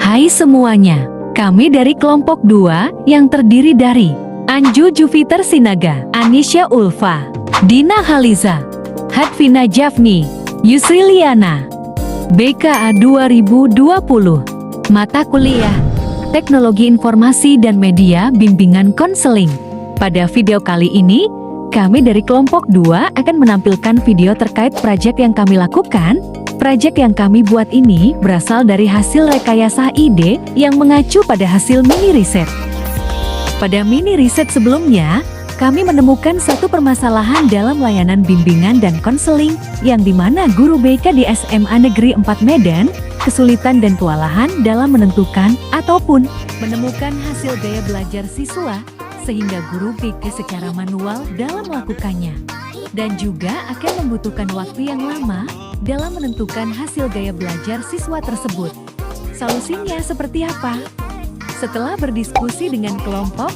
Hai semuanya, kami dari kelompok 2 yang terdiri dari Anju Jupiter Sinaga, Anisya Ulfa, Dina Haliza, Hadvina Jafni, Yusri Liana, BKA 2020. Mata kuliah Teknologi Informasi dan Media Bimbingan Konseling. Pada video kali ini, kami dari kelompok 2 akan menampilkan video terkait proyek yang kami lakukan. Proyek yang kami buat ini berasal dari hasil rekayasa ide yang mengacu pada hasil mini riset. Pada mini riset sebelumnya, kami menemukan satu permasalahan dalam layanan bimbingan dan konseling yang dimana guru BK di SMA Negeri 4 Medan kesulitan dan kewalahan dalam menentukan ataupun menemukan hasil gaya belajar siswa sehingga guru BK secara manual dalam melakukannya dan juga akan membutuhkan waktu yang lama dalam menentukan hasil gaya belajar siswa tersebut. Solusinya seperti apa? Setelah berdiskusi dengan kelompok,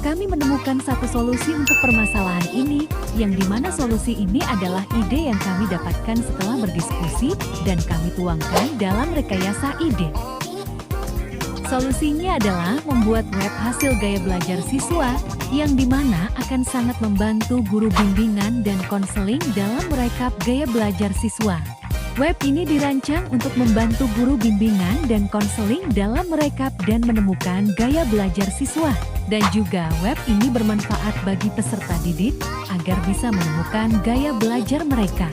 kami menemukan satu solusi untuk permasalahan ini, yang dimana solusi ini adalah ide yang kami dapatkan setelah berdiskusi dan kami tuangkan dalam rekayasa ide. Solusinya adalah membuat web hasil gaya belajar siswa, yang dimana akan sangat membantu guru bimbingan dan konseling dalam merekap gaya belajar siswa. Web ini dirancang untuk membantu guru bimbingan dan konseling dalam merekap dan menemukan gaya belajar siswa. Dan juga web ini bermanfaat bagi peserta didik agar bisa menemukan gaya belajar mereka.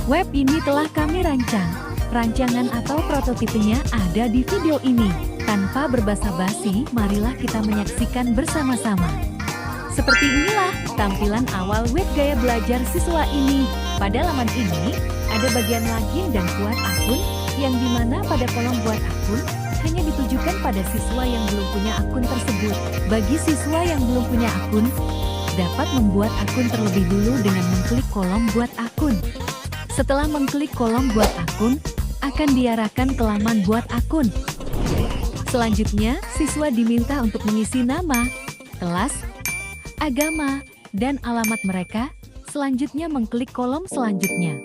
Web ini telah kami rancang. Rancangan atau prototipenya ada di video ini. Tanpa berbasa-basi, marilah kita menyaksikan bersama-sama. Seperti inilah tampilan awal web gaya belajar siswa ini. Pada laman ini, ada bagian login dan buat akun, yang dimana pada kolom buat akun, hanya ditujukan pada siswa yang belum punya akun tersebut. Bagi siswa yang belum punya akun, dapat membuat akun terlebih dulu dengan mengklik kolom buat akun. Setelah mengklik kolom buat akun, akan diarahkan ke laman buat akun. Selanjutnya, siswa diminta untuk mengisi nama, kelas, agama, dan alamat mereka. Selanjutnya mengklik kolom selanjutnya.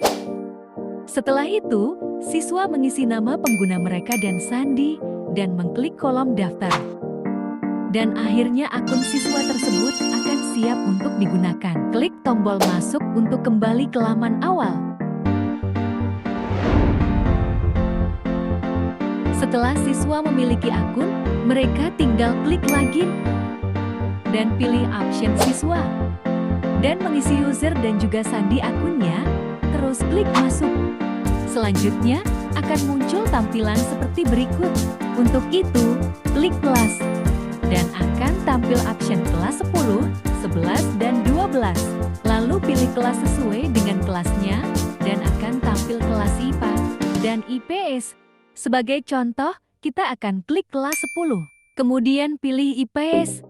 Setelah itu, siswa mengisi nama pengguna mereka dan sandi, dan mengklik kolom daftar. Dan akhirnya akun siswa tersebut akan siap untuk digunakan. Klik tombol masuk untuk kembali ke laman awal. Setelah siswa memiliki akun, mereka tinggal klik login dan pilih option siswa dan mengisi user dan juga sandi akunnya, terus klik masuk. Selanjutnya akan muncul tampilan seperti berikut. Untuk itu, klik kelas dan akan tampil option kelas 10, 11, dan 12. Lalu pilih kelas sesuai dengan kelasnya dan akan tampil kelas IPA dan IPS. Sebagai contoh, kita akan klik kelas 10, kemudian pilih IPS,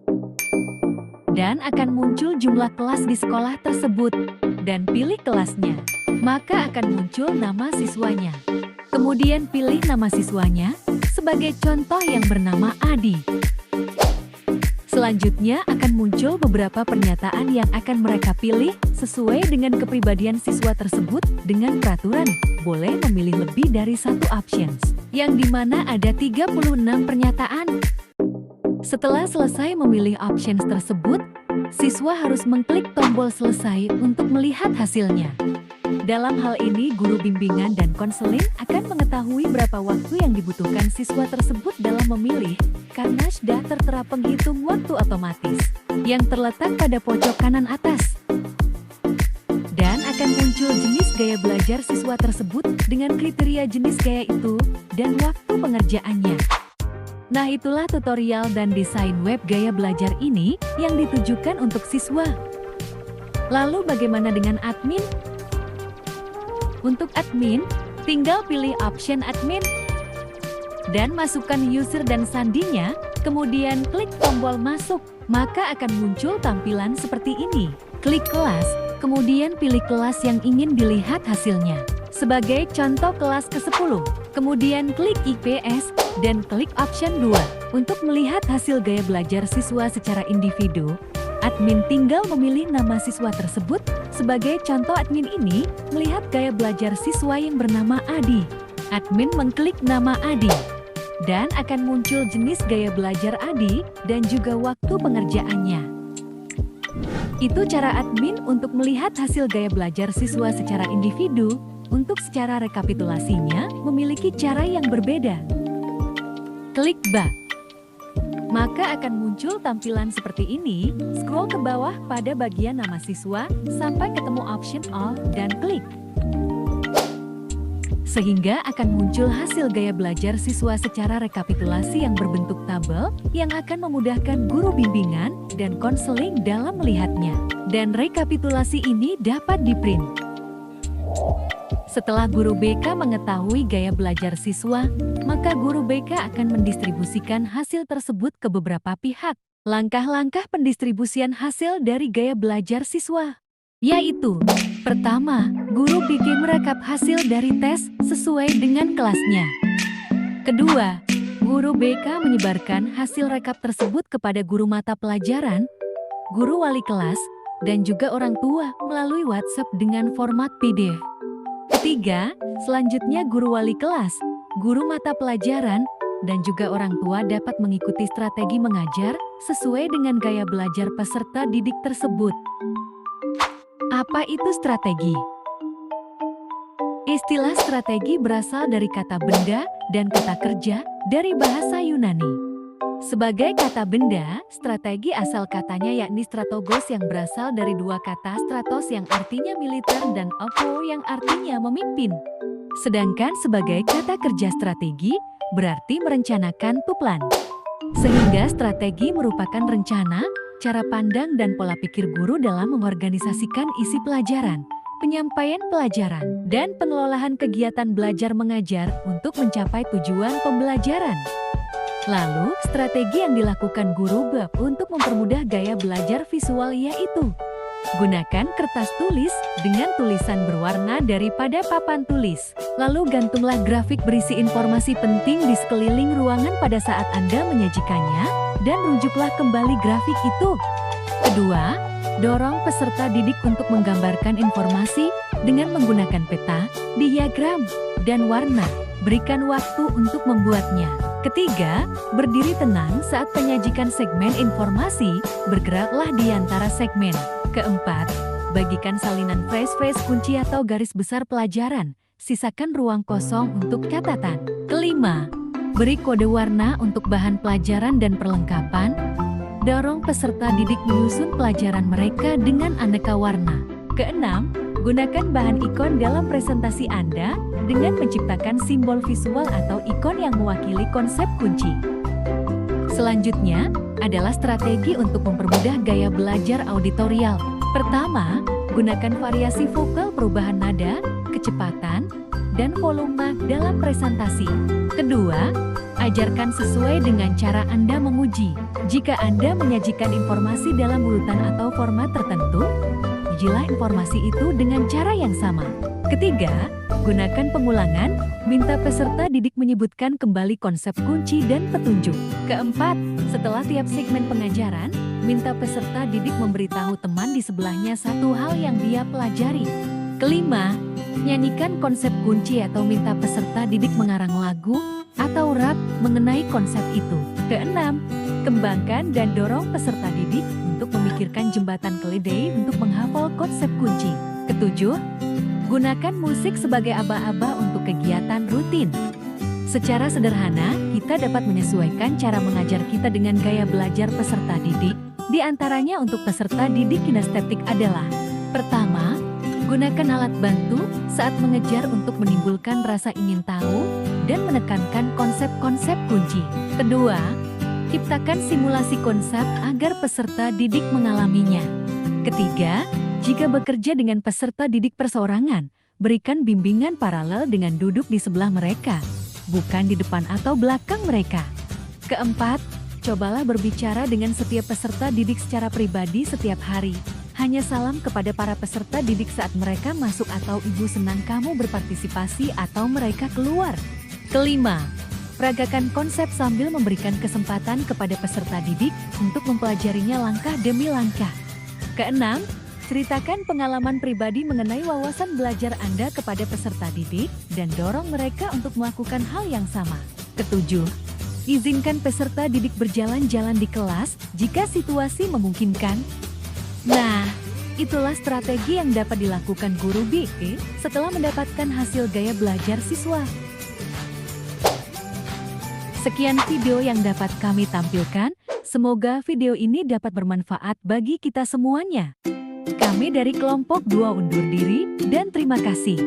dan akan muncul jumlah kelas di sekolah tersebut, dan pilih kelasnya. Maka akan muncul nama siswanya. Kemudian pilih nama siswanya, sebagai contoh yang bernama Adi. Selanjutnya akan muncul beberapa pernyataan yang akan mereka pilih sesuai dengan kepribadian siswa tersebut dengan peraturan. Boleh memilih lebih dari satu options, yang dimana ada 36 pernyataan. Setelah selesai memilih options tersebut, siswa harus mengklik tombol selesai untuk melihat hasilnya. Dalam hal ini, guru bimbingan dan konseling akan mengetahui berapa waktu yang dibutuhkan siswa tersebut dalam memilih, karena sudah tertera penghitung waktu otomatis yang terletak pada pojok kanan atas. Dan akan muncul jenis gaya belajar siswa tersebut dengan kriteria jenis gaya itu dan waktu pengerjaannya. Nah, itulah tutorial dan desain web gaya belajar ini yang ditujukan untuk siswa. Lalu bagaimana dengan admin? Untuk admin, tinggal pilih option admin dan masukkan user dan sandinya, kemudian klik tombol masuk. Maka akan muncul tampilan seperti ini. Klik kelas, kemudian pilih kelas yang ingin dilihat hasilnya. Sebagai contoh kelas ke-10, kemudian klik IPS dan klik option 2. Untuk melihat hasil gaya belajar siswa secara individu, admin tinggal memilih nama siswa tersebut. Sebagai contoh, admin ini melihat gaya belajar siswa yang bernama Adi. Admin mengklik nama Adi dan akan muncul jenis gaya belajar adik dan juga waktu pengerjaannya. Itu cara admin untuk melihat hasil gaya belajar siswa secara individu. Untuk secara rekapitulasinya memiliki cara yang berbeda. Klik bak. Maka akan muncul tampilan seperti ini. Scroll ke bawah pada bagian nama siswa sampai ketemu option all dan klik. Sehingga akan muncul hasil gaya belajar siswa secara rekapitulasi yang berbentuk tabel yang akan memudahkan guru bimbingan dan konseling dalam melihatnya. Dan rekapitulasi ini dapat di-print. Setelah guru BK mengetahui gaya belajar siswa, maka guru BK akan mendistribusikan hasil tersebut ke beberapa pihak. Langkah-langkah pendistribusian hasil dari gaya belajar siswa yaitu: pertama, guru BK merekap hasil dari tes sesuai dengan kelasnya. Kedua, guru BK menyebarkan hasil rekap tersebut kepada guru mata pelajaran, guru wali kelas, dan juga orang tua melalui WhatsApp dengan format PDF. Ketiga, selanjutnya guru wali kelas, guru mata pelajaran, dan juga orang tua dapat mengikuti strategi mengajar sesuai dengan gaya belajar peserta didik tersebut. Apa itu strategi? Istilah strategi berasal dari kata benda dan kata kerja dari bahasa Yunani. Sebagai kata benda, strategi asal katanya yakni stratogos yang berasal dari dua kata stratos yang artinya militer dan opo yang artinya memimpin. Sedangkan sebagai kata kerja strategi berarti merencanakan plan. Sehingga strategi merupakan rencana, cara pandang dan pola pikir guru dalam mengorganisasikan isi pelajaran, penyampaian pelajaran, dan pengelolaan kegiatan belajar mengajar untuk mencapai tujuan pembelajaran. Lalu, strategi yang dilakukan guru BAP untuk mempermudah gaya belajar visual yaitu: gunakan kertas tulis dengan tulisan berwarna daripada papan tulis. Lalu gantunglah grafik berisi informasi penting di sekeliling ruangan pada saat Anda menyajikannya, dan rujuklah kembali grafik itu. Kedua, dorong peserta didik untuk menggambarkan informasi dengan menggunakan peta, diagram, dan warna. Berikan waktu untuk membuatnya. Ketiga, berdiri tenang saat penyajikan segmen informasi, bergeraklah di antara segmen. Keempat, bagikan salinan phrase-phrase kunci atau garis besar pelajaran, sisakan ruang kosong untuk catatan. Kelima, beri kode warna untuk bahan pelajaran dan perlengkapan, dorong peserta didik menyusun pelajaran mereka dengan aneka warna. Keenam, gunakan bahan ikon dalam presentasi Anda dengan menciptakan simbol visual atau ikon yang mewakili konsep kunci. Selanjutnya adalah strategi untuk mempermudah gaya belajar auditorial. Pertama, gunakan variasi vokal perubahan nada, kecepatan, dan volume dalam presentasi. Kedua, ajarkan sesuai dengan cara Anda menguji. Jika Anda menyajikan informasi dalam urutan atau format tertentu, ujilah informasi itu dengan cara yang sama. Ketiga, gunakan pengulangan, minta peserta didik menyebutkan kembali konsep kunci dan petunjuk. Keempat, setelah tiap segmen pengajaran, minta peserta didik memberitahu teman di sebelahnya satu hal yang dia pelajari. Kelima, nyanyikan konsep kunci atau minta peserta didik mengarang lagu atau rap mengenai konsep itu. Keenam, kembangkan dan dorong peserta didik untuk memikirkan jembatan keledai untuk menghafal konsep kunci. Ketujuh, gunakan musik sebagai aba-aba untuk kegiatan rutin. Secara sederhana, kita dapat menyesuaikan cara mengajar kita dengan gaya belajar peserta didik. Di antaranya untuk peserta didik kinestetik adalah: pertama, gunakan alat bantu saat mengejar untuk menimbulkan rasa ingin tahu dan menekankan konsep-konsep kunci. Kedua, ciptakan simulasi konsep agar peserta didik mengalaminya. Ketiga, jika bekerja dengan peserta didik perseorangan, berikan bimbingan paralel dengan duduk di sebelah mereka, bukan di depan atau belakang mereka. Keempat, cobalah berbicara dengan setiap peserta didik secara pribadi setiap hari. Hanya salam kepada para peserta didik saat mereka masuk atau ibu senang kamu berpartisipasi atau mereka keluar. Kelima, peragakan konsep sambil memberikan kesempatan kepada peserta didik untuk mempelajarinya langkah demi langkah. Keenam, ceritakan pengalaman pribadi mengenai wawasan belajar Anda kepada peserta didik dan dorong mereka untuk melakukan hal yang sama. Ketujuh, Izinkan peserta didik berjalan-jalan di kelas jika situasi memungkinkan. Nah, itulah strategi yang dapat dilakukan guru BE setelah mendapatkan hasil gaya belajar siswa. Sekian video yang dapat kami tampilkan, semoga video ini dapat bermanfaat bagi kita semuanya. Kami dari kelompok 2 undur diri dan terima kasih.